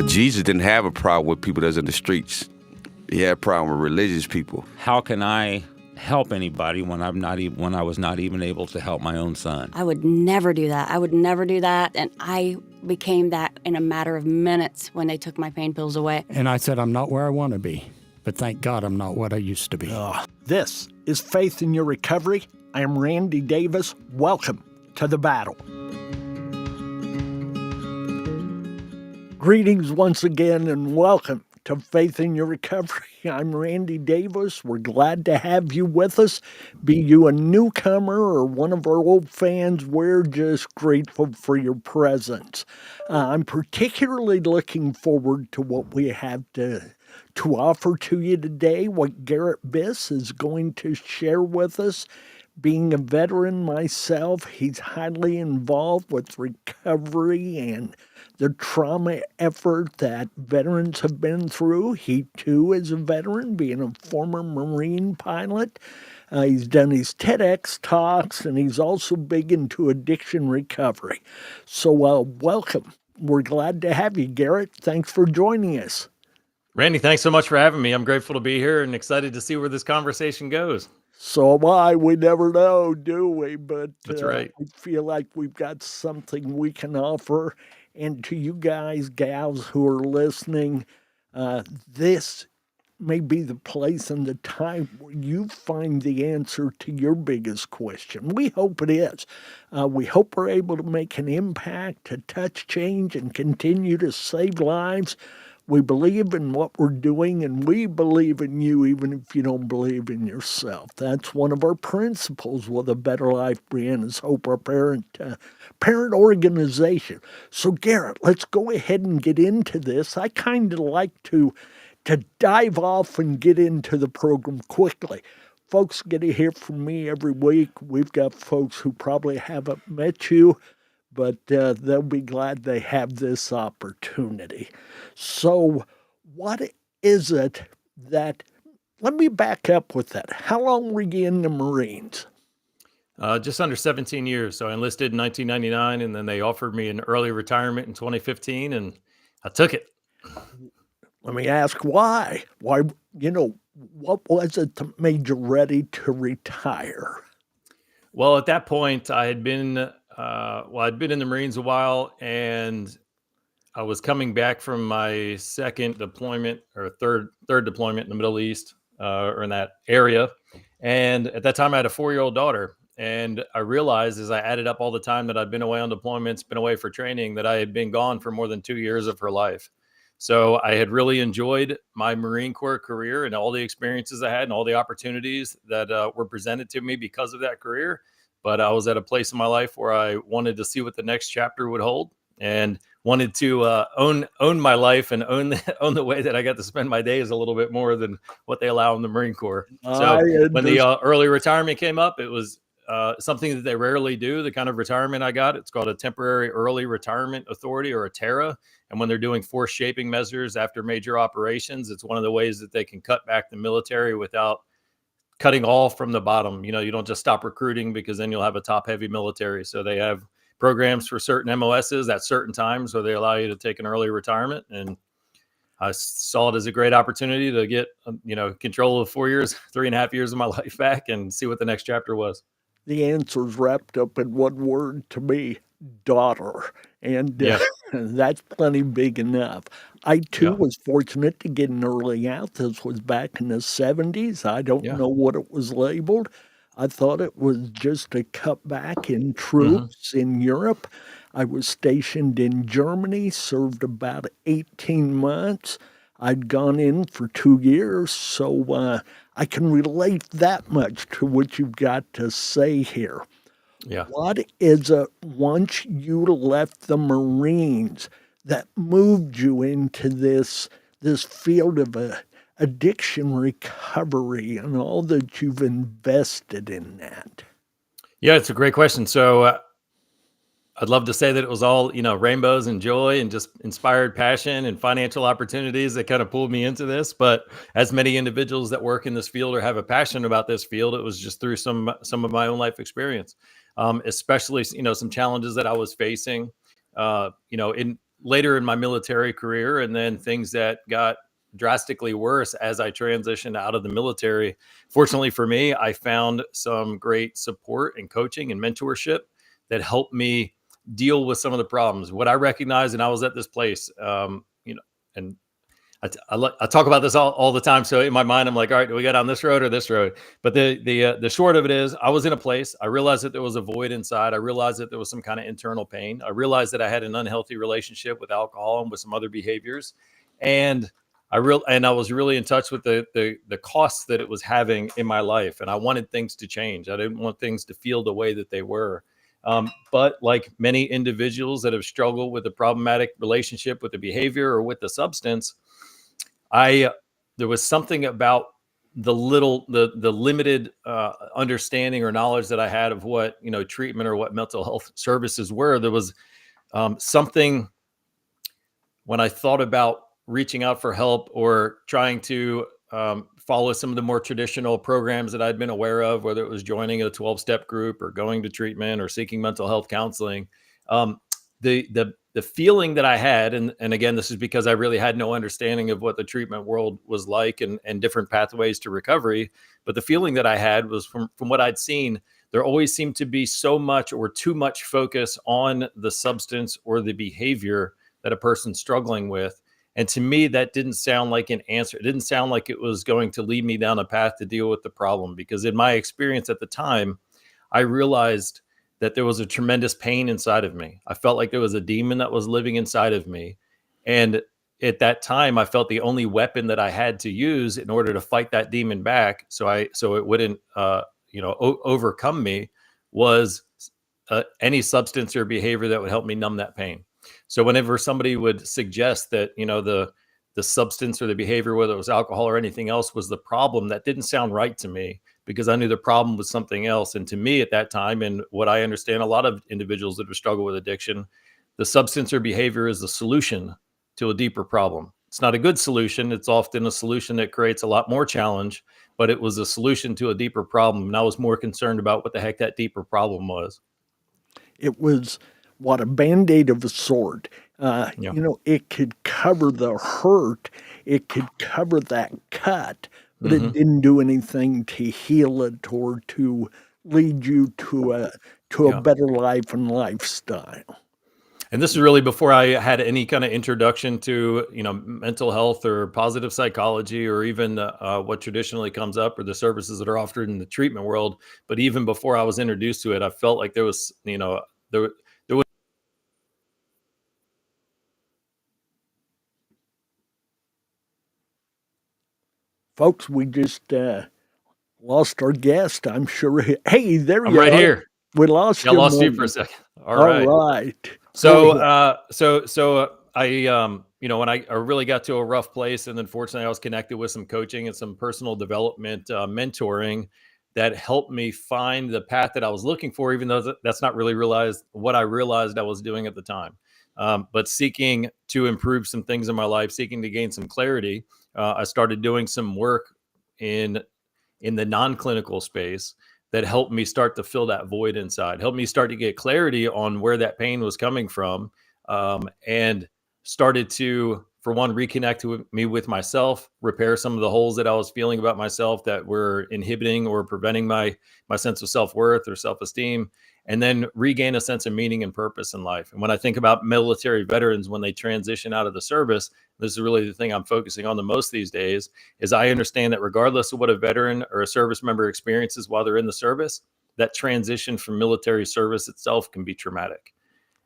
Jesus didn't have a problem with people that's in the streets. He had a problem with religious people. How can I help anybody when I was not even able to help my own son? I would never do that. I would never do that. And I became that in a matter of minutes when they took my pain pills away. And I said, I'm not where I want to be, but thank God I'm not what I used to be. This is Faith in Your Recovery. I am Randy Davis. Welcome to the battle. Greetings once again and welcome to Faith in Your Recovery. I'm Randy Davis. We're glad to have you with us. Be you a newcomer or one of our old fans, we're just grateful for your presence. I'm particularly looking forward to what we have to offer to you today, what Garret Biss is going to share with us. Being a veteran myself, he's highly involved with recovery and the trauma effort that veterans have been through. He, too, is a veteran, being a former Marine pilot. He's done his TEDx talks, and he's also big into addiction recovery. So, welcome. We're glad to have you, Garret. Thanks for joining us. Randy, thanks so much for having me. I'm grateful to be here and excited to see where this conversation goes. So am I. We never know, do we? But that's right. I feel like we've got something we can offer. And to you guys, gals who are listening, this may be the place and the time where you find the answer to your biggest question. We hope it is. We hope we're able to make an impact, to touch change, and continue to save lives. We believe in what we're doing, and we believe in you even if you don't believe in yourself. That's one of our principles with A Better Life Brand is Hope, our parent organization. So, Garret, let's go ahead and get into this. I kind of like to dive off and get into the program quickly. Folks get to hear from me every week. We've got folks who probably haven't met you, but they'll be glad they have this opportunity. So what is it that, let me back up with that. How long were you in the Marines? Just under 17 years. So I enlisted in 1999, and then they offered me an early retirement in 2015, and I took it. Let me ask why. Why, what was it that made you ready to retire? Well, at that point, I had been I'd been in the Marines a while, and I was coming back from my second deployment or third deployment in the Middle East or in that area. And at that time, I had a 4-year-old daughter. And I realized as I added up all the time that I'd been away on deployments, been away for training, that I had been gone for more than 2 years of her life. So I had really enjoyed my Marine Corps career and all the experiences I had and all the opportunities that were presented to me because of that career. But I was at a place in my life where I wanted to see what the next chapter would hold and wanted to own my life and own the way that I got to spend my days a little bit more than what they allow in the Marine Corps. So when the early retirement came up, it was something that they rarely do. The kind of retirement I got, it's called a temporary early retirement authority, or a TERA. And when they're doing force shaping measures after major operations, it's one of the ways that they can cut back the military without cutting all from the bottom. You don't just stop recruiting, because then you'll have a top heavy military. So they have programs for certain MOSs at certain times where they allow you to take an early retirement. And I saw it as a great opportunity to get, control of 3.5 years of my life back and see what the next chapter was. The answer's wrapped up in one word to me: daughter. And that's plenty big enough. I, too, was fortunate to get an early out. This was back in the 70s. I don't know what it was labeled. I thought it was just a cutback in troops in Europe. I was stationed in Germany, served about 18 months. I'd gone in for 2 years, so I can relate that much to what you've got to say here. Yeah. What is it, once you left the Marines, that moved you into this field of addiction recovery and all that you've invested in that? Yeah, it's a great question. So I'd love to say that it was all, rainbows and joy and just inspired passion and financial opportunities that kind of pulled me into this. But as many individuals that work in this field or have a passion about this field, it was just through some of my own life experience, especially, some challenges that I was facing, in later in my military career, and then things that got drastically worse as I transitioned out of the military. Fortunately for me, I found some great support and coaching and mentorship that helped me deal with some of the problems. What I recognized, and I was at this place, and I talk about this all the time. So in my mind, I'm like, all right, do we go down this road or this road? But the short of it is, I was in a place. I realized that there was a void inside. I realized that there was some kind of internal pain. I realized that I had an unhealthy relationship with alcohol and with some other behaviors, and I was really in touch with the costs that it was having in my life, and I wanted things to change. I didn't want things to feel the way that they were. But like many individuals that have struggled with a problematic relationship with the behavior or with the substance, there was something about the limited understanding or knowledge that I had of what, treatment or what mental health services were. There was something when I thought about reaching out for help or trying to follow some of the more traditional programs that I'd been aware of, whether it was joining a 12-step group or going to treatment or seeking mental health counseling. The feeling that I had, and again, this is because I really had no understanding of what the treatment world was like and different pathways to recovery. But the feeling that I had was from what I'd seen, there always seemed to be so much or too much focus on the substance or the behavior that a person's struggling with. And to me, that didn't sound like an answer. It didn't sound like it was going to lead me down a path to deal with the problem, because in my experience at the time, I realized that there was a tremendous pain inside of me. I felt like there was a demon that was living inside of me. And at that time, I felt the only weapon that I had to use in order to fight that demon back, so it wouldn't overcome me, was any substance or behavior that would help me numb that pain. So whenever somebody would suggest that, the substance or the behavior, whether it was alcohol or anything else, was the problem, that didn't sound right to me, because I knew the problem was something else. And to me at that time, and what I understand a lot of individuals that have struggled with addiction, the substance or behavior is the solution to a deeper problem. It's not a good solution. It's often a solution that creates a lot more challenge, but it was a solution to a deeper problem. And I was more concerned about what the heck that deeper problem was. It was a Band-Aid of a sort. It could cover the hurt. It could cover that cut, but it didn't do anything to heal it or to lead you to a better life and lifestyle. And this is really before I had any kind of introduction to, mental health or positive psychology, or even what traditionally comes up, or the services that are offered in the treatment world. But even before I was introduced to it, I felt like there was, there was. Folks, we just lost our guest. I'm sure. Hey, there you are. I'm right here. We lost you. I lost you for a second. All right. So I, when I really got to a rough place, and then fortunately I was connected with some coaching and some personal development mentoring that helped me find the path that I was looking for, even though that's not really what I realized I was doing at the time. But seeking to improve some things in my life, seeking to gain some clarity, I started doing some work in the non-clinical space that helped me start to fill that void inside, helped me start to get clarity on where that pain was coming from, and started to, for one, reconnect me with myself, repair some of the holes that I was feeling about myself that were inhibiting or preventing my sense of self-worth or self-esteem, and then regain a sense of meaning and purpose in life. And when I think about military veterans, when they transition out of the service, this is really the thing I'm focusing on the most these days, is I understand that regardless of what a veteran or a service member experiences while they're in the service, that transition from military service itself can be traumatic.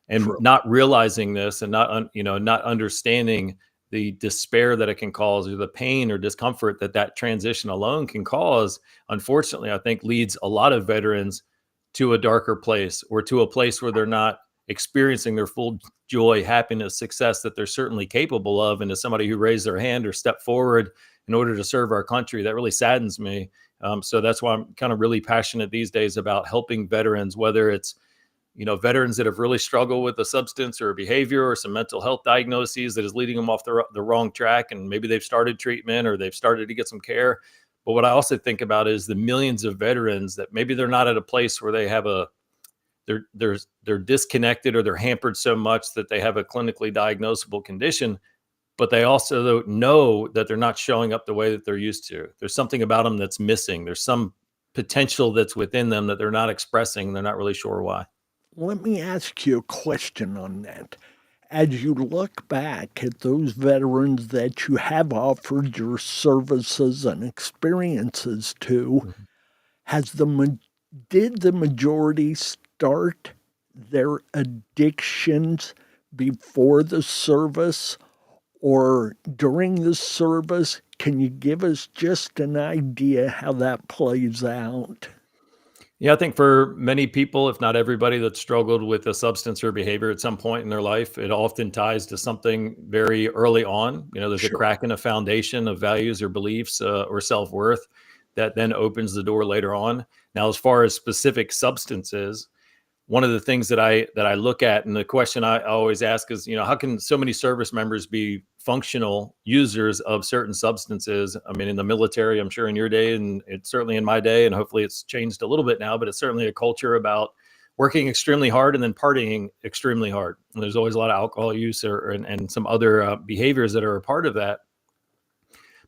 And not realizing this, and not understanding the despair that it can cause, or the pain or discomfort that transition alone can cause, unfortunately, I think leads a lot of veterans to a darker place, or to a place where they're not experiencing their full joy, happiness, success that they're certainly capable of. And as somebody who raised their hand or stepped forward in order to serve our country, that really saddens me. So that's why I'm kind of really passionate these days about helping veterans, whether it's, veterans that have really struggled with a substance or a behavior or some mental health diagnoses that is leading them off the wrong track. And maybe they've started treatment or they've started to get some care. But what I also think about is the millions of veterans that maybe they're not at a place where they have they're disconnected or they're hampered so much that they have a clinically diagnosable condition, but they also know that they're not showing up the way that they're used to. There's something about them that's missing. There's some potential that's within them that they're not expressing. They're not really sure why. Let me ask you a question on that. As you look back at those veterans that you have offered your services and experiences to, did the majority start their addictions before the service or during the service? Can you give us just an idea how that plays out? Yeah, I think for many people, if not everybody that struggled with a substance or behavior at some point in their life, it often ties to something very early on. There's a crack in a foundation of values or beliefs or self-worth that then opens the door later on. Now, as far as specific substances, one of the things that I look at, and the question I always ask is, how can so many service members be functional users of certain substances? I mean, in the military, I'm sure in your day, and it's certainly in my day, and hopefully it's changed a little bit now, but it's certainly a culture about working extremely hard and then partying extremely hard. And there's always a lot of alcohol use and some other behaviors that are a part of that.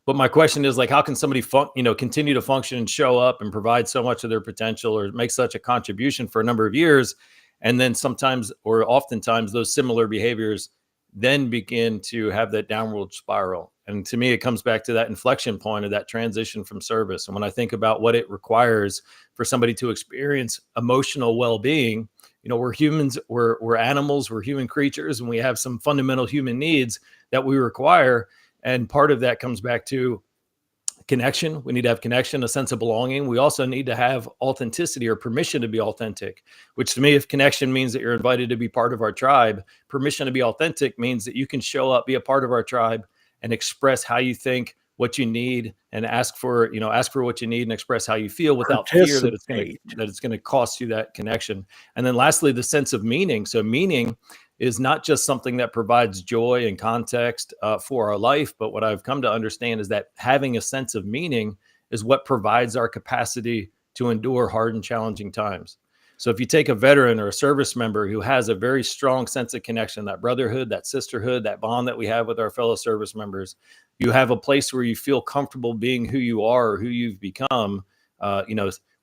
But my question is, like, how can somebody continue to function and show up and provide so much of their potential or make such a contribution for a number of years, and then sometimes or oftentimes those similar behaviors then begin to have that downward spiral? And to me, it comes back to that inflection point of that transition from service. And when I think about what it requires for somebody to experience emotional well-being, we're humans, we're animals, we're human creatures, and we have some fundamental human needs that we require. And part of that comes back to connection. We need to have connection, a sense of belonging. We also need to have authenticity or permission to be authentic, which to me, if connection means that you're invited to be part of our tribe, permission to be authentic means that you can show up, be a part of our tribe, and express how you think, what you need, and ask for what you need and express how you feel without fear that it's going to cost you that connection. And then lastly, the sense of meaning. So meaning is not just something that provides joy and context for our life, but what I've come to understand is that having a sense of meaning is what provides our capacity to endure hard and challenging times. So if you take a veteran or a service member who has a very strong sense of connection, that brotherhood, that sisterhood, that bond that we have with our fellow service members, you have a place where you feel comfortable being who you are or who you've become,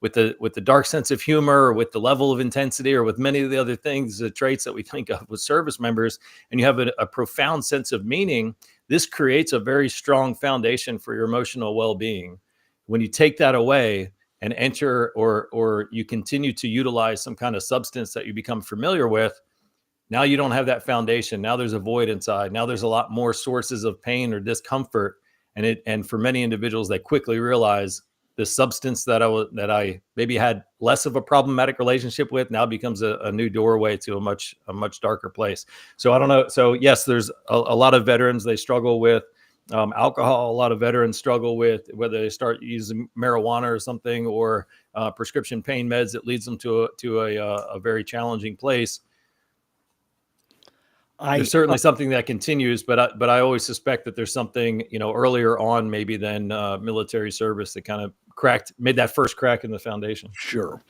with the dark sense of humor, or with the level of intensity, or with many of the other things, the traits that we think of with service members, and you have a profound sense of meaning. This creates a very strong foundation for your emotional well-being. When you take that away and enter or you continue to utilize some kind of substance that you become familiar with, now you don't have that foundation. Now there's a void inside. Now there's a lot more sources of pain or discomfort. And for many individuals, they quickly realize the substance that I maybe had less of a problematic relationship with now becomes a new doorway to a much darker place. So I don't know. So yes, there's a lot of veterans, they struggle with alcohol. A lot of veterans struggle with whether they start using marijuana or something, or prescription pain meds that leads them to a very challenging place. There's certainly something that continues, but I always suspect that there's something earlier on maybe than military service that kind of made that first crack in the foundation. Sure.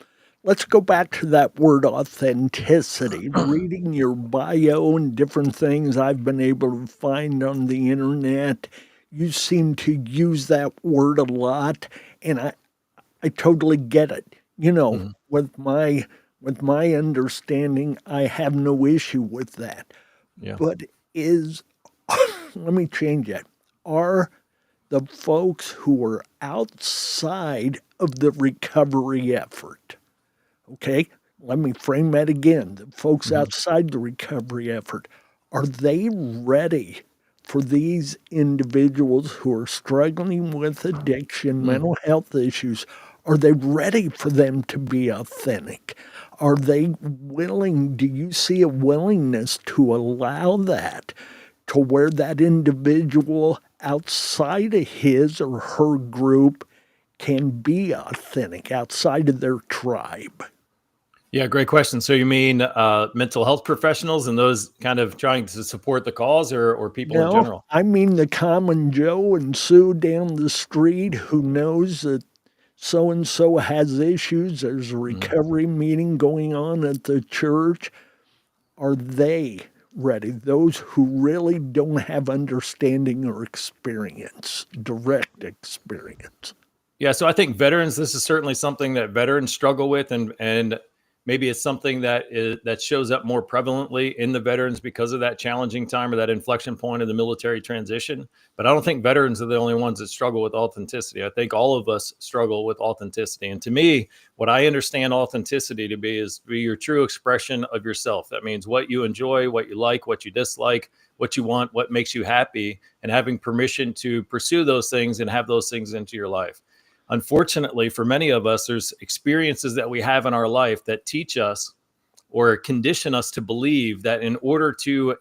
Let's go back to that word authenticity. Reading your bio and different things I've been able to find on the internet, you seem to use that word a lot, and I totally get it. With my understanding, I have no issue with that. Yeah. But let me change it. Are the folks who are outside of the recovery effort, okay, let me frame that again. The folks outside the recovery effort, are they ready for these individuals who are struggling with addiction, mental health issues? Are they ready for them to be authentic? Are they willing? Do you see a willingness to allow that, to where that individual outside of his or her group can be authentic, outside of their tribe? Yeah, great question. So you mean mental health professionals and those kind of trying to support the cause, or people in general? I mean the common Joe and Sue down the street who knows that so and so has issues. There's a recovery meeting going on at the church. Are they ready? Those who really don't have understanding or experience, direct experience. Yeah, so I think veterans, this is certainly something that veterans struggle with, and maybe it's something that shows up more prevalently in the veterans because of that challenging time or that inflection point of the military transition. But I don't think veterans are the only ones that struggle with authenticity. I think all of us struggle with authenticity. And to me, what I understand authenticity to be is be your true expression of yourself. That means what you enjoy, what you like, what you dislike, what you want, what makes you happy, and having permission to pursue those things and have those things into your life. Unfortunately, for many of us, there's experiences that we have in our life that teach us or condition us to believe that in order to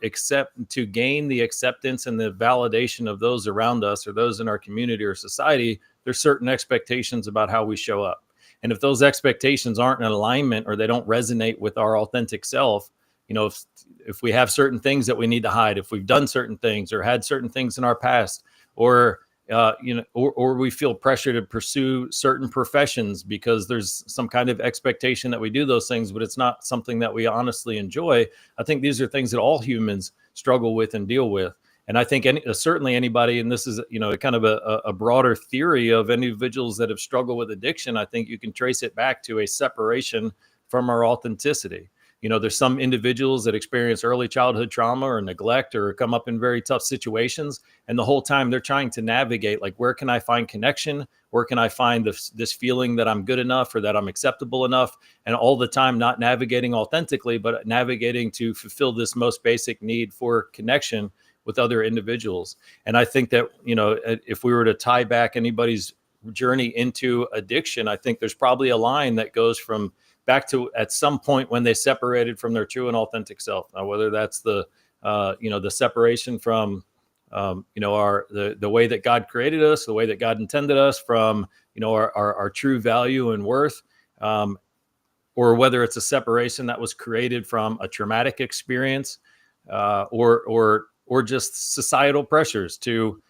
gain the acceptance and the validation of those around us or those in our community or society, there's certain expectations about how we show up. And if those expectations aren't in alignment or they don't resonate with our authentic self, if we have certain things that we need to hide, if we've done certain things or had certain things in our past, or we feel pressure to pursue certain professions because there's some kind of expectation that we do those things, but it's not something that we honestly enjoy. I think these are things that all humans struggle with and deal with. And I think certainly anybody, and this is, kind of a broader theory of individuals that have struggled with addiction, I think you can trace it back to a separation from our authenticity. There's some individuals that experience early childhood trauma or neglect or come up in very tough situations. And the whole time they're trying to navigate, like, where can I find connection? Where can I find this feeling that I'm good enough or that I'm acceptable enough? And all the time, not navigating authentically, but navigating to fulfill this most basic need for connection with other individuals. And I think that, if we were to tie back anybody's journey into addiction, I think there's probably a line that goes from back to at some point when they separated from their true and authentic self. Now, whether that's the separation from, the way that God created us, the way that God intended us, from, our true value and worth, or whether it's a separation that was created from a traumatic experience, or just societal pressures to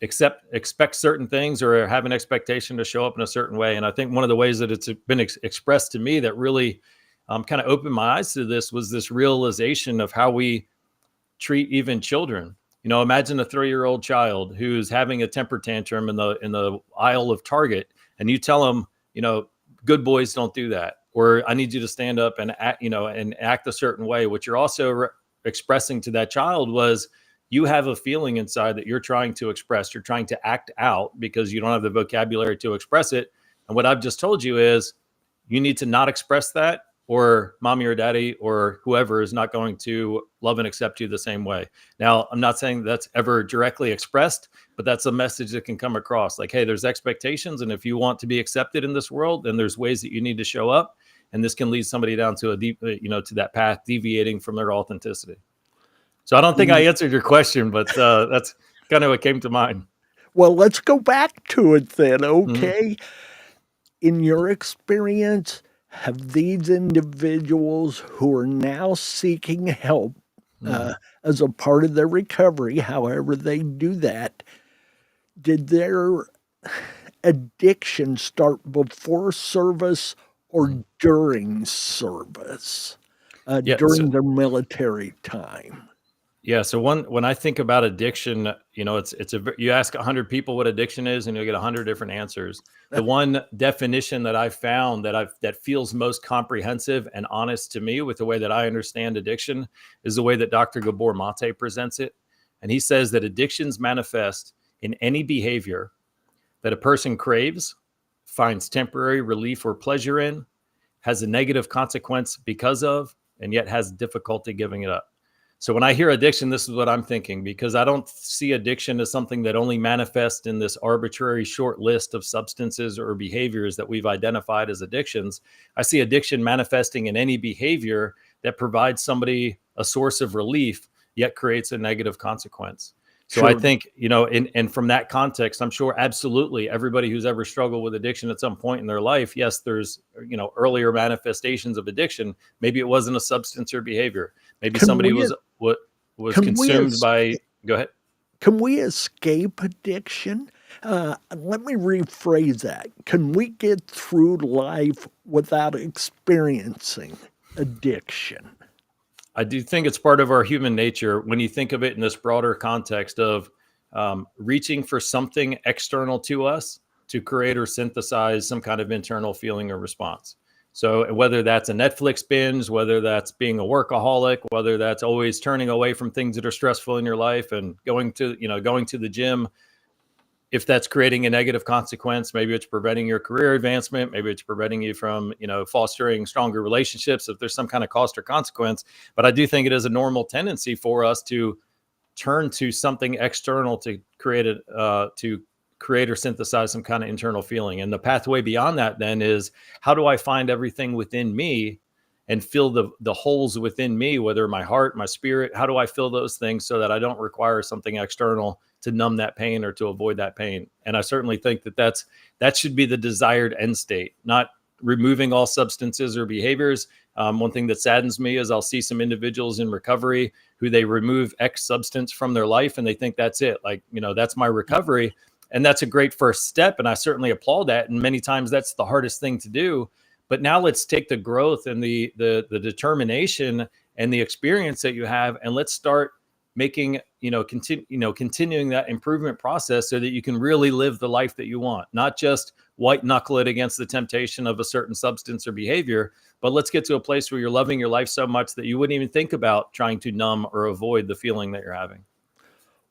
expect certain things or have an expectation to show up in a certain way. And I think one of the ways that it's been expressed to me that really kind of opened my eyes to this was this realization of how we treat even children. Imagine a 3-year-old child who's having a temper tantrum in the aisle of Target, and you tell them, good boys don't do that, or I need you to stand up and act a certain way. What you're also expressing to that child was, you have a feeling inside that you're trying to express, you're trying to act out because you don't have the vocabulary to express it. And what I've just told you is you need to not express that, or mommy or daddy or whoever is not going to love and accept you the same way. Now, I'm not saying that's ever directly expressed, but that's a message that can come across like, hey, there's expectations. And if you want to be accepted in this world, then there's ways that you need to show up. And this can lead somebody down to a deep, to that path, deviating from their authenticity. So I don't think I answered your question, but that's kind of what came to mind. Well, let's go back to it then, okay? In your experience, have these individuals who are now seeking help as a part of their recovery, however they do that, did their addiction start before service or during service, during their military time? Yeah. So when I think about addiction, you ask 100 people what addiction is, and you'll get 100 different answers. The one definition that I've found that feels most comprehensive and honest to me with the way that I understand addiction is the way that Dr. Gabor Mate presents it. And he says that addictions manifest in any behavior that a person craves, finds temporary relief or pleasure in, has a negative consequence because of, and yet has difficulty giving it up. So when I hear addiction, this is what I'm thinking, because I don't see addiction as something that only manifests in this arbitrary short list of substances or behaviors that we've identified as addictions. I see addiction manifesting in any behavior that provides somebody a source of relief, yet creates a negative consequence. So I think, and from that context, I'm sure absolutely everybody who's ever struggled with addiction at some point in their life, yes, there's, earlier manifestations of addiction. Maybe it wasn't a substance or behavior. Maybe somebody was consumed by, go ahead. Can we escape addiction? Let me rephrase that. Can we get through life without experiencing addiction? I do think it's part of our human nature when you think of it in this broader context of reaching for something external to us to create or synthesize some kind of internal feeling or response. So whether that's a Netflix binge, whether that's being a workaholic, whether that's always turning away from things that are stressful in your life and going to the gym, if that's creating a negative consequence, maybe it's preventing your career advancement, maybe it's preventing you from, fostering stronger relationships, if there's some kind of cost or consequence. But I do think it is a normal tendency for us to turn to something external to create or synthesize some kind of internal feeling. And the pathway beyond that then is, how do I find everything within me and fill the holes within me, whether my heart, my spirit, how do I fill those things so that I don't require something external to numb that pain or to avoid that pain? And I certainly think that should be the desired end state, not removing all substances or behaviors. One thing that saddens me is I'll see some individuals in recovery who they remove X substance from their life and they think that's it. Like, that's my recovery. And that's a great first step. And I certainly applaud that. And many times that's the hardest thing to do. But now let's take the growth and the determination and the experience that you have, and let's start making, continuing that improvement process so that you can really live the life that you want, not just white knuckle it against the temptation of a certain substance or behavior, but let's get to a place where you're loving your life so much that you wouldn't even think about trying to numb or avoid the feeling that you're having.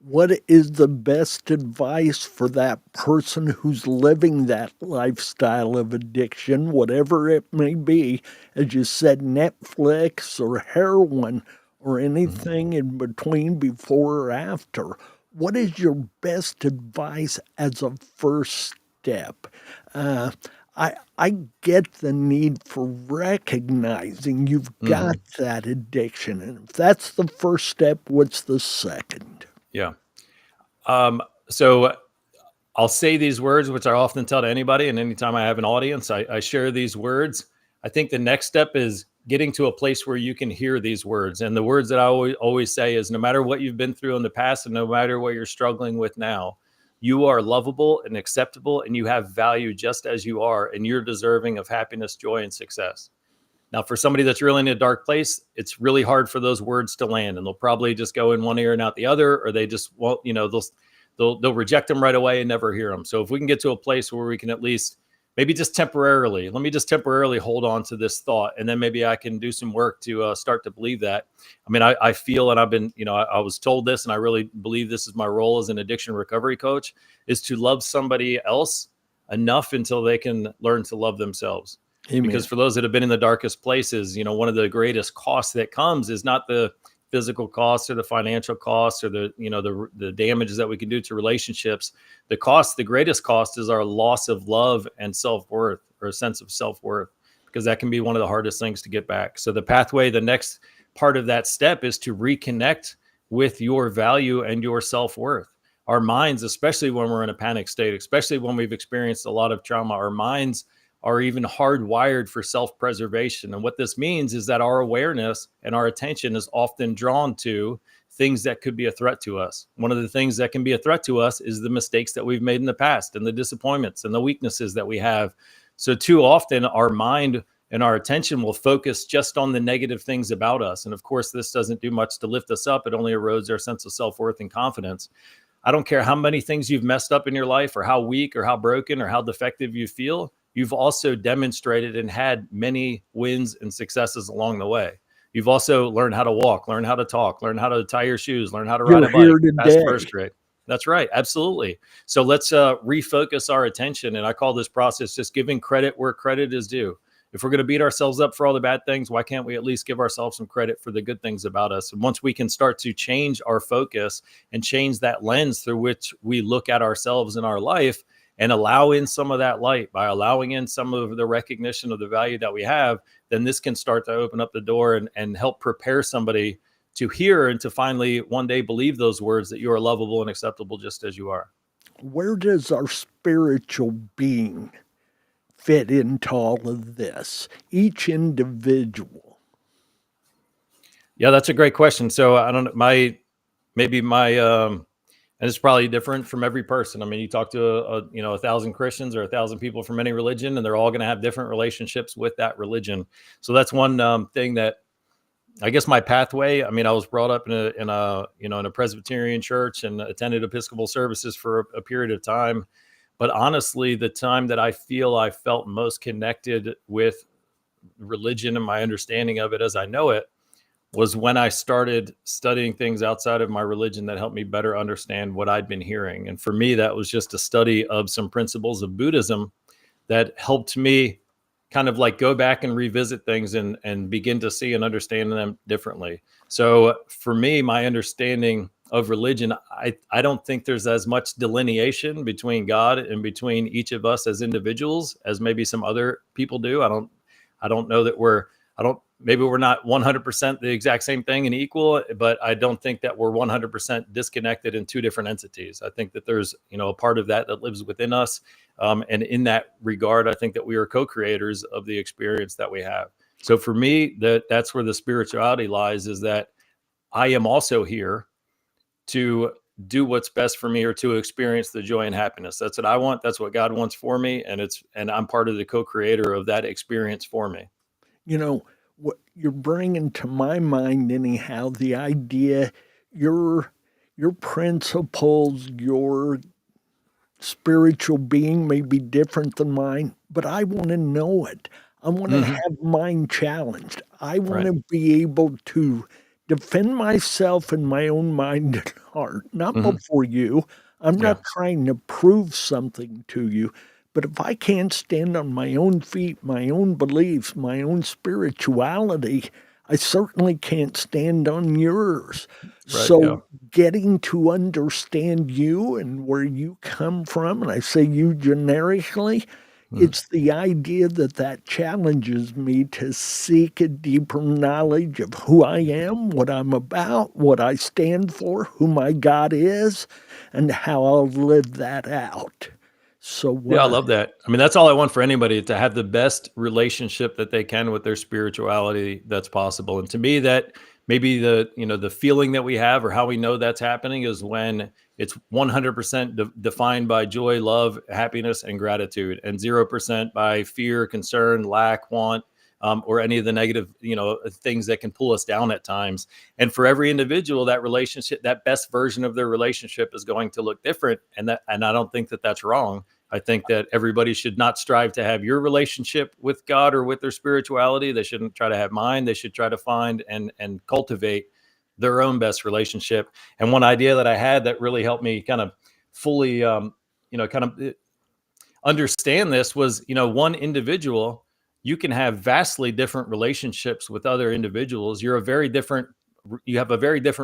What is the best advice for that person who's living that lifestyle of addiction, whatever it may be? As you said, Netflix or heroin or anything in between, before or after. What is your best advice as a first step? I get the need for recognizing you've got that addiction. And if that's the first step, what's the second? Yeah. So I'll say these words, which I often tell to anybody. And anytime I have an audience, I share these words. I think the next step is getting to a place where you can hear these words. And the words that I always say is, no matter what you've been through in the past and no matter what you're struggling with now, you are lovable and acceptable and you have value just as you are. And you're deserving of happiness, joy, and success. Now, for somebody that's really in a dark place, it's really hard for those words to land, and they'll probably just go in one ear and out the other, or they just won't, they'll reject them right away and never hear them. So if we can get to a place where we can at least maybe just temporarily, let me just temporarily hold on to this thought, and then maybe I can do some work to start to believe that. I mean, I feel, and I've been, I was told this, and I really believe this is my role as an addiction recovery coach, is to love somebody else enough until they can learn to love themselves. Amen. Because for those that have been in the darkest places, one of the greatest costs that comes is not the physical costs or the financial costs or the damages that we can do to relationships. The greatest cost is our loss of love and self-worth, or a sense of self-worth, because that can be one of the hardest things to get back. So the pathway, the next part of that step is to reconnect with your value and your self-worth. Our minds, especially when we're in a panic state, especially when we've experienced a lot of trauma, our minds are even hardwired for self-preservation. And what this means is that our awareness and our attention is often drawn to things that could be a threat to us. One of the things that can be a threat to us is the mistakes that we've made in the past and the disappointments and the weaknesses that we have. So too often our mind and our attention will focus just on the negative things about us. And of course, this doesn't do much to lift us up. It only erodes our sense of self-worth and confidence. I don't care how many things you've messed up in your life, or how weak or how broken or how defective you feel. You've also demonstrated and had many wins and successes along the way. You've also learned how to walk, learn how to talk, learn how to tie your shoes, learn how to ride a bike, pass first grade. That's right. Absolutely. So let's refocus our attention. And I call this process just giving credit where credit is due. If we're going to beat ourselves up for all the bad things, why can't we at least give ourselves some credit for the good things about us? And once we can start to change our focus and change that lens through which we look at ourselves in our life, and allow in some of that light, by allowing in some of the recognition of the value that we have, then this can start to open up the door and help prepare somebody to hear and to finally one day believe those words that you are lovable and acceptable just as you are. Where does our spiritual being fit into all of this? Each individual. Yeah, that's a great question. So I don't know, my And it's probably different from every person. I mean, you talk to 1,000 Christians or 1,000 people from any religion, and they're all going to have different relationships with that religion. So that's one thing that I guess my pathway. I mean, I was brought up in a Presbyterian church and attended Episcopal services for a period of time. But honestly, the time that I felt most connected with religion and my understanding of it as I know it was when I started studying things outside of my religion that helped me better understand what I'd been hearing. And for me, that was just a study of some principles of Buddhism that helped me kind of like go back and revisit things and begin to see and understand them differently. So for me, my understanding of religion, I don't think there's as much delineation between God and between each of us as individuals as maybe some other people do. I don't know that maybe we're not 100% the exact same thing and equal, but I don't think that we're 100% disconnected in two different entities. I think that there's, a part of that lives within us. And in that regard, I think that we are co-creators of the experience that we have. So for me, that's where the spirituality lies, is that I am also here to do what's best for me or to experience the joy and happiness. That's what I want. That's what God wants for me. And I'm part of the co-creator of that experience for me. What you're bringing to my mind anyhow, the idea, your principles, your spiritual being may be different than mine, but I want to know it. I want to have mine challenged. I want to be able to defend myself in my own mind and heart, not before you. I'm not trying to prove something to you. But if I can't stand on my own feet, my own beliefs, my own spirituality, I certainly can't stand on yours. So getting to understand you and where you come from, and I say you generically, it's the idea that challenges me to seek a deeper knowledge of who I am, what I'm about, what I stand for, who my God is, and how I'll live that out. So Yeah, I love that. I mean, that's all I want for anybody, to have the best relationship that they can with their spirituality that's possible. And to me, that maybe the feeling that we have or how we know that's happening is when it's 100% defined by joy, love, happiness, and gratitude, and 0% by fear, concern, lack, want, or any of the negative, things that can pull us down at times. And for every individual, that relationship, that best version of their relationship is going to look different. And I don't think that that's wrong. I think that everybody should not strive to have your relationship with God or with their spirituality. They shouldn't try to have mine. They should try to find and cultivate their own best relationship. And one idea that I had that really helped me kind of fully, understand this was, one individual, you can have vastly different relationships with other individuals. You have a very different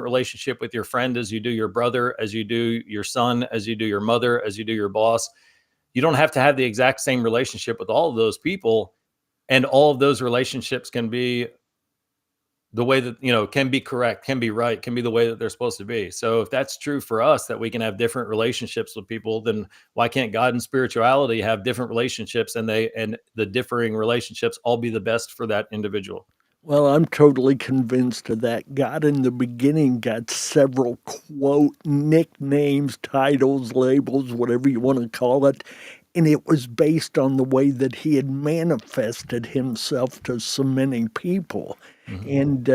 relationship with your friend as you do your brother, as you do your son, as you do your mother, as you do your boss. You don't have to have the exact same relationship with all of those people, and all of those relationships can be the way that, can be correct, can be right, can be the way that they're supposed to be. So if that's true for us, that we can have different relationships with people, then why can't God and spirituality have different relationships, and the differing relationships all be the best for that individual? Well, I'm totally convinced of that. God in the beginning got several, quote, nicknames, titles, labels, whatever you want to call it. And it was based on the way that he had manifested himself to so many people. And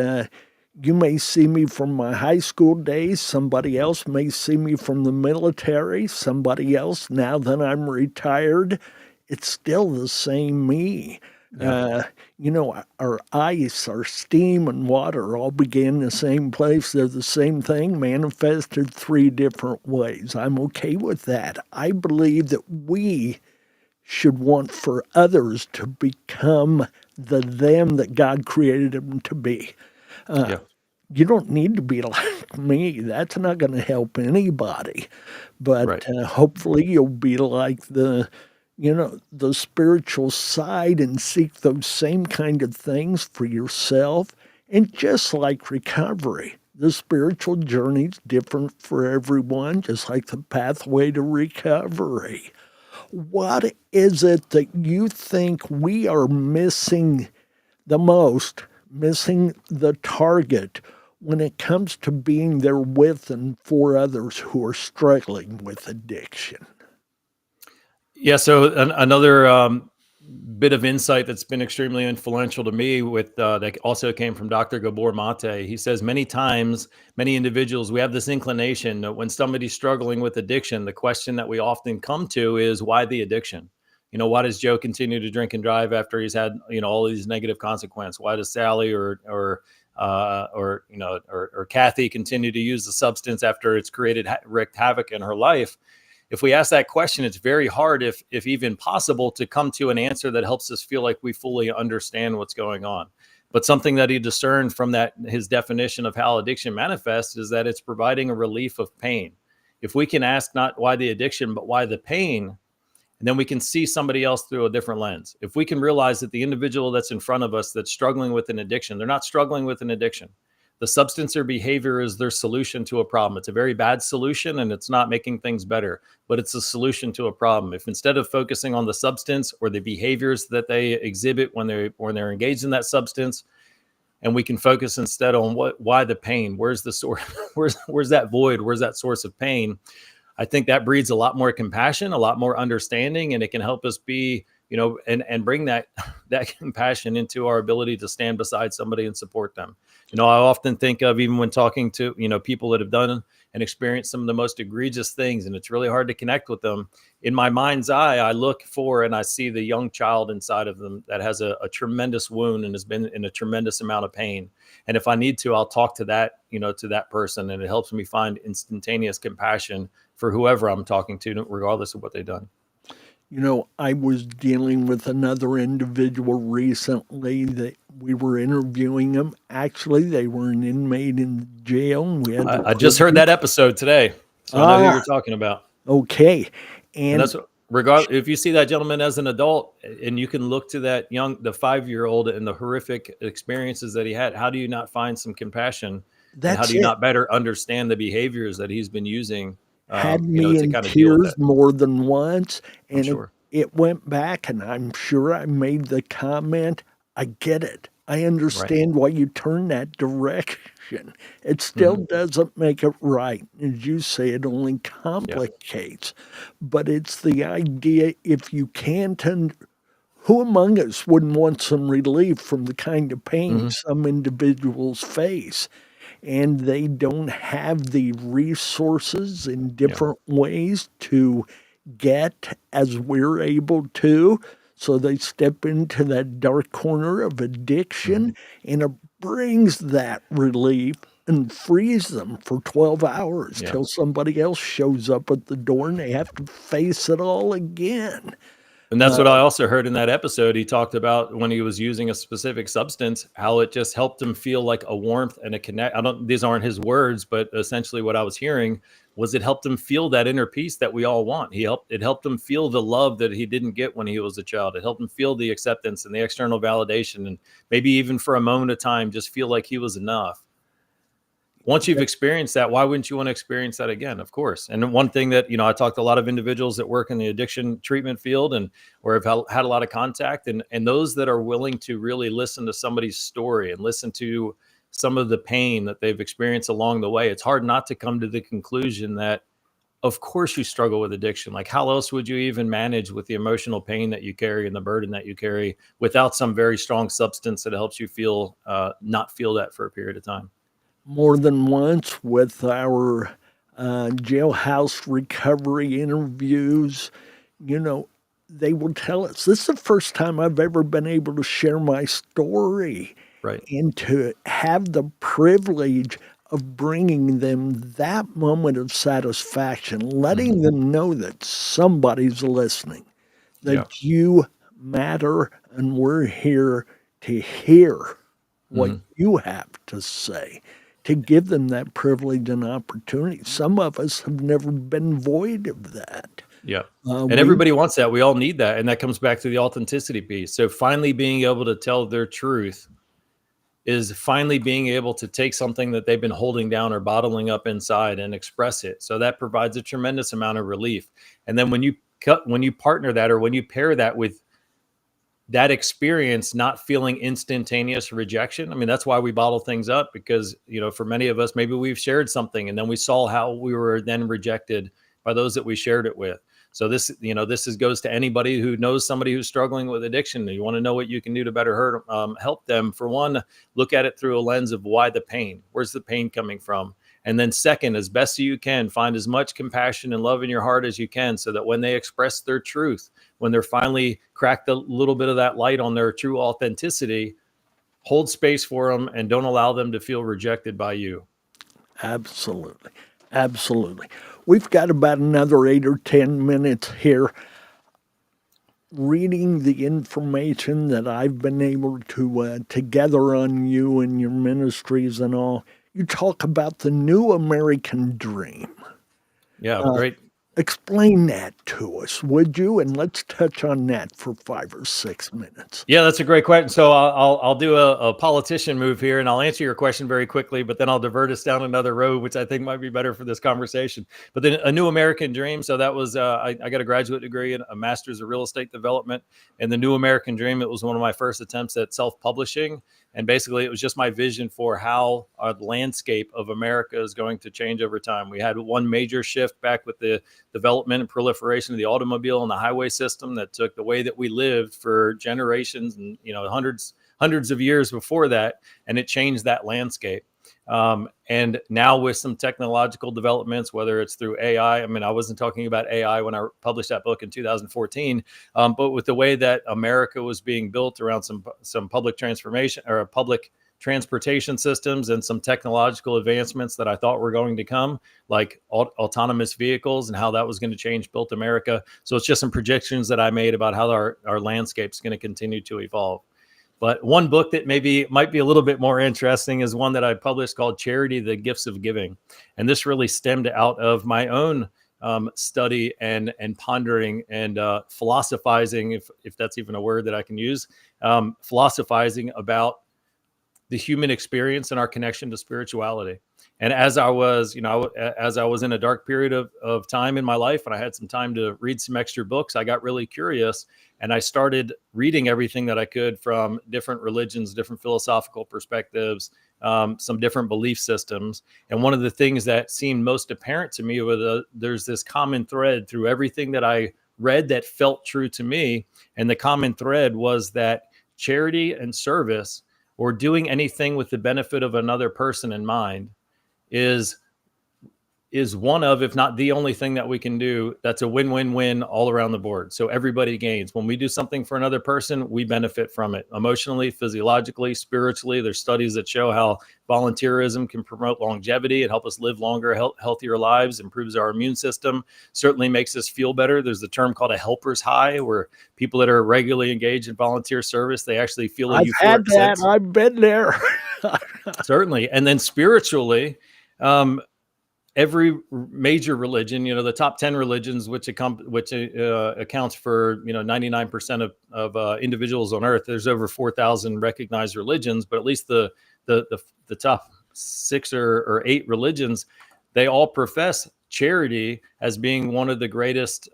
you may see me from my high school days. Somebody else may see me from the military. Somebody else, now that I'm retired, it's still the same me. Our ice, our steam, and water all began in the same place. They're the same thing, manifested 3 different ways. I'm okay with that. I believe that we should want for others to become the them that God created them to be. You don't need to be like me. That's not going to help anybody. But hopefully you'll be like the spiritual side and seek those same kind of things for yourself. And just like recovery, the spiritual journey's different for everyone, just like the pathway to recovery. What is it that you think we are missing the most, missing the target? when it comes to being there with and for others who are struggling with addiction? Yeah. So another bit of insight that's been extremely influential to me with that also came from Dr. Gabor Mate. He says many times, many individuals, we have this inclination that when somebody's struggling with addiction, the question that we often come to is why the addiction? Why does Joe continue to drink and drive after he's had, all these negative consequences? Why does Sally or Kathy continue to use the substance after it's wreaked havoc in her life? If we ask that question, it's very hard, if even possible, to come to an answer that helps us feel like we fully understand what's going on. But something that he discerned from his definition of how addiction manifests is that it's providing a relief of pain. If we can ask not why the addiction, but why the pain, and then we can see somebody else through a different lens. If we can realize that the individual that's in front of us that's struggling with an addiction, they're not struggling with an addiction. The substance or behavior is their solution to a problem. It's a very bad solution and it's not making things better, but it's a solution to a problem. If instead of focusing on the substance or the behaviors that they exhibit when they're engaged in that substance, and we can focus instead on why the pain, where's the source, where's that void, where's that source of pain, I think that breeds a lot more compassion, a lot more understanding, and it can help us be, and bring that compassion into our ability to stand beside somebody and support them. I often think of, even when talking to, people that have done and experienced some of the most egregious things, and it's really hard to connect with them. In my mind's eye, I look for and I see the young child inside of them that has a tremendous wound and has been in a tremendous amount of pain. And if I need to, I'll talk to that, to that person, and it helps me find instantaneous compassion for whoever I'm talking to, regardless of what they've done. I was dealing with another individual recently that we were interviewing them. Actually, they were an inmate in jail. And we had I just heard that episode today, so I know who you're talking about. Okay. And that's if you see that gentleman as an adult and you can look to the 5-year-old and the horrific experiences that he had, how do you not find some compassion? And how do you not better understand the behaviors that he's been using? Had me in tears more than once, and it went back, and I'm sure I made the comment, I get it. I understand why you turn that direction. It still doesn't make it right. As you say, it only complicates. But it's the idea, if you can't, who among us wouldn't want some relief from the kind of pain some individuals face? And they don't have the resources in different ways to get as we're able to. So they step into that dark corner of addiction, and it brings that relief and frees them for 12 hours till somebody else shows up at the door and they have to face it all again. And that's what I also heard in that episode. He talked about when he was using a specific substance, how it just helped him feel like a warmth and a connect. These aren't his words, but essentially what I was hearing was it helped him feel that inner peace that we all want. It helped him feel the love that he didn't get when he was a child. It helped him feel the acceptance and the external validation, and maybe even for a moment of time, just feel like he was enough. Once you've experienced that, why wouldn't you want to experience that again? Of course. And one thing that, I talked to a lot of individuals that work in the addiction treatment field or have had a lot of contact, and those that are willing to really listen to somebody's story and listen to some of the pain that they've experienced along the way. It's hard not to come to the conclusion that, of course, you struggle with addiction. Like, how else would you even manage with the emotional pain that you carry and the burden that you carry without some very strong substance that helps you not feel that for a period of time? More than once with our jailhouse recovery interviews, they will tell us, this is the first time I've ever been able to share my story. Right. And to have the privilege of bringing them that moment of satisfaction, letting them know that somebody's listening, that you matter, and we're here to hear what you have to say, to give them that privilege and opportunity. Some of us have never been void of that. Yeah. And everybody wants that. We all need that. And that comes back to the authenticity piece. So finally being able to tell their truth is finally being able to take something that they've been holding down or bottling up inside and express it. So that provides a tremendous amount of relief. And then when you partner that, or when you pair that with that experience not feeling instantaneous rejection. I mean, that's why we bottle things up, because, for many of us, maybe we've shared something and then we saw how we were then rejected by those that we shared it with. So this goes to anybody who knows somebody who's struggling with addiction. You want to know what you can do to better help them. For one, look at it through a lens of why the pain. Where's the pain coming from? And then second, as best you can, find as much compassion and love in your heart as you can, so that when they express their truth, when they're finally cracked a little bit of that light on their true authenticity, hold space for them and don't allow them to feel rejected by you. Absolutely. Absolutely. We've got about another 8 or 10 minutes here. Reading the information that I've been able to gather on you and your ministries and all, you talk about the new American dream. Yeah, great. Explain that to us, would you? And let's touch on that for 5 or 6 minutes. Yeah, that's a great question. So I'll do a politician move here, and I'll answer your question very quickly, but then I'll divert us down another road, which I think might be better for this conversation. But then a new American dream. So that was, I got a graduate degree and a master's of real estate development. And the new American dream, it was one of my first attempts at self-publishing. And basically, it was just my vision for how our landscape of America is going to change over time. We had one major shift back with the development and proliferation of the automobile and the highway system that took the way that we lived for generations and hundreds of years before that, and it changed that landscape. And now with some technological developments, whether it's through AI, I mean, I wasn't talking about AI when I published that book in 2014, but with the way that America was being built around some public transformation or public transportation systems and some technological advancements that I thought were going to come, like autonomous vehicles and how that was going to change built America. So it's just some projections that I made about how our landscape is going to continue to evolve. But one book that might be a little bit more interesting is one that I published called Charity, the Gifts of Giving. And this really stemmed out of my own study and pondering and philosophizing, if that's even a word that I can use, philosophizing about the human experience and our connection to spirituality. And as I was in a dark period of time in my life, and I had some time to read some extra books, I got really curious, and I started reading everything that I could from different religions, different philosophical perspectives, some different belief systems. And one of the things that seemed most apparent to me was there's this common thread through everything that I read that felt true to me. And the common thread was that charity and service, or doing anything with the benefit of another person in mind, is one of, if not the only thing that we can do that's a win-win-win all around the board. So everybody gains. When we do something for another person, we benefit from it emotionally, physiologically, spiritually. There's studies that show how volunteerism can promote longevity and help us live longer, healthier lives, improves our immune system, certainly makes us feel better. There's the term called a helper's high, where people that are regularly engaged in volunteer service, they actually feel a euphoric I've had that. sense. I've been there. Certainly. And then spiritually, every major religion, the top 10 religions, which accounts for 99% of individuals on earth. There's over 4,000 recognized religions, but at least the top 6 or 8 religions, they all profess charity as being one of the greatest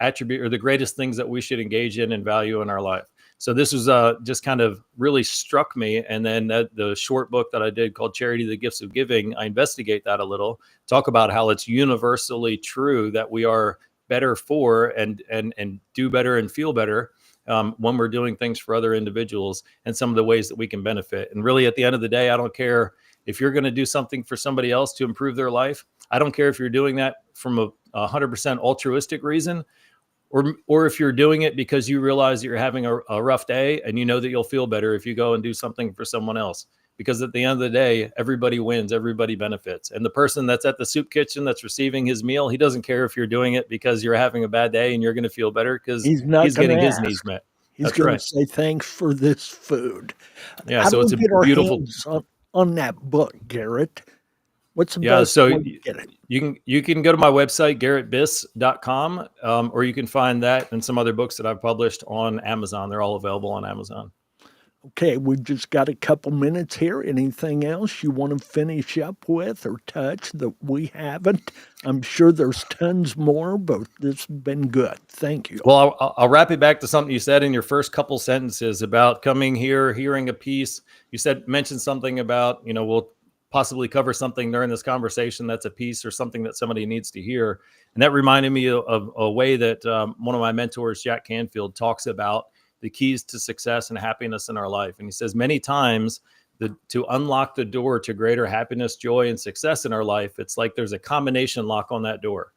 attribute, or the greatest things that we should engage in and value in our life. So this was just kind of really struck me. And then the short book that I did called Charity, the Gifts of Giving, I investigate that a little, talk about how it's universally true that we are better for and do better and feel better when we're doing things for other individuals, and some of the ways that we can benefit. And really, at the end of the day, I don't care if you're going to do something for somebody else to improve their life. I don't care if you're doing that from a 100% altruistic reason, or if you're doing it because you realize that you're having a rough day and you know that you'll feel better if you go and do something for someone else. Because at the end of the day, everybody wins, everybody benefits. And the person that's at the soup kitchen that's receiving his meal, he doesn't care if you're doing it because you're having a bad day and you're going to feel better because he's getting his needs met. He's going to say, thanks for this food. Yeah, How so it's a beautiful on that book, Garret. What's the Yeah, best so way to get it? you can go to my website, garretbiss.com, or you can find that and some other books that I've published on Amazon. They're all available on Amazon. Okay, we've just got a couple minutes here. Anything else you want to finish up with or touch that we haven't? I'm sure there's tons more, but this has been good. Thank you. Well, I'll wrap it back to something you said in your first couple sentences about coming here, hearing a piece. You mentioned something about, we'll possibly cover something during this conversation that's a piece or something that somebody needs to hear. And that reminded me of a way that one of my mentors, Jack Canfield, talks about the keys to success and happiness in our life. And he says many times to unlock the door to greater happiness, joy, and success in our life, it's like there's a combination lock on that door.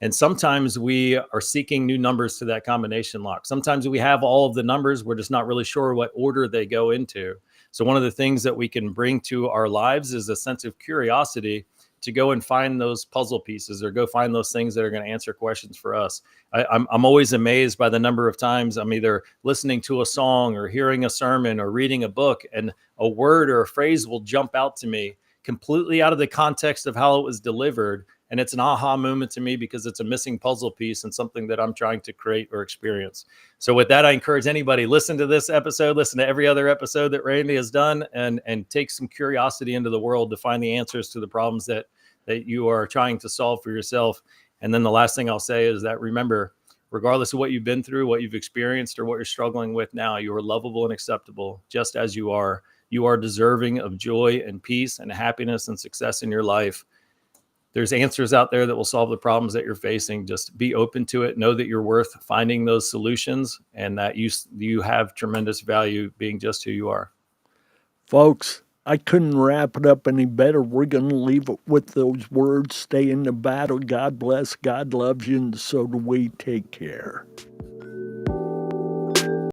And sometimes we are seeking new numbers to that combination lock. Sometimes we have all of the numbers. We're just not really sure what order they go into. So one of the things that we can bring to our lives is a sense of curiosity to go and find those puzzle pieces or go find those things that are going to answer questions for us. I'm always amazed by the number of times I'm either listening to a song or hearing a sermon or reading a book, and a word or a phrase will jump out to me completely out of the context of how it was delivered. And it's an aha moment to me because it's a missing puzzle piece and something that I'm trying to create or experience. So with that, I encourage anybody, listen to this episode, listen to every other episode that Randy has done, and take some curiosity into the world to find the answers to the problems that you are trying to solve for yourself. And then the last thing I'll say is that, remember, regardless of what you've been through, what you've experienced, or what you're struggling with now, you are lovable and acceptable just as you are. You are deserving of joy and peace and happiness and success in your life. There's answers out there that will solve the problems that you're facing. Just be open to it. Know that you're worth finding those solutions, and that you have tremendous value being just who you are. Folks, I couldn't wrap it up any better. We're going to leave it with those words. Stay in the battle. God bless. God loves you, and so do we. Take care.